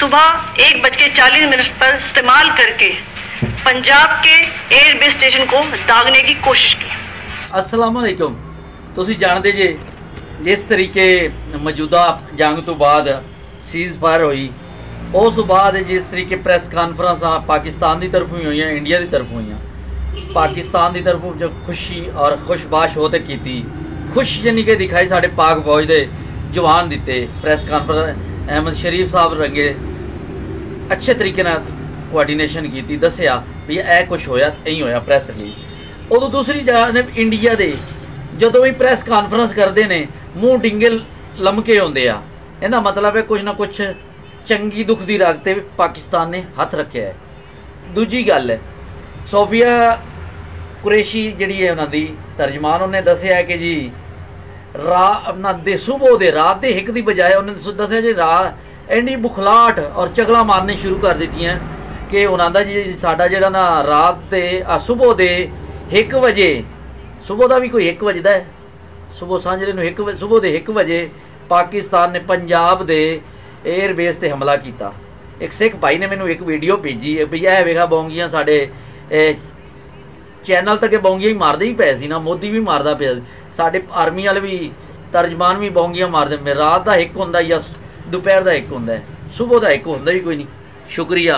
सुबह 1:40 पर इस्तेमाल करके पंजाब के एयरबेस स्टेशन को दागने की कोशिश की। अस्सलाम वालेकुम। तुसी जानते जे जिस तरीके मौजूदा जंग तो बाद सीज़ फायर हुई, उस बाद जिस तरीके प्रेस कॉन्फ्रेंस पाकिस्तान की तरफ हुई, इंडिया की तरफ हुई। पाकिस्तान की तरफ जो खुशी और खुशबाश होते की खुश जनी के दिखाई साढ़े पाक फौज के जवान दिते। प्रेस कॉन्फ्रेंस अहमद शरीफ साहब रंगे अच्छे तरीके कोआर्डीनेशन की, दसिया भी यह कुछ होया यही होया प्रेस रिलीज। उदों दूसरी जानब इंडिया के जदों भी प्रेस कॉन्फ्रेंस करते हैं मूँह डिंगे लमके होंगे आ, इहदा मतलब है कुछ ना कुछ चंगी दुख की राग ते पाकिस्तान ने हथ रखा है। दूजी गल है सोफिया कुरैशी जिहड़ी है उन्होंने तर्जमान, उन्हें दसिया है कि जी अपना सुबह दे रात के हिक की बजाय उन्हें दसिया जी एंडी बुखलाहट और चगला मारने शुरू कर दी कि उन्होंने जी साडा जिहड़ा ना रात के सुबह के 1 बजे, सुबह का भी कोई 1 बजदा है, सुबह सांझे नूं 1 सुबह के 1 बजे पाकिस्तान ने पंजाब के एयरबेस से हमला किया। एक सिख भाई ने मैनू एक वीडियो भेजी है भी यह वेखा बौंगियां साडे चैनल तक बौंगियां ही मारते ही पे सी ना, मोदी भी मारदा पे, साडे आर्मी वाले भी तर्जमान भी बौंगियां मारते। रात का 1 होंदा या दोपहर का 1 होंदा है, सुबह का 1 होंदा ही कोई नहीं। शुक्रिया।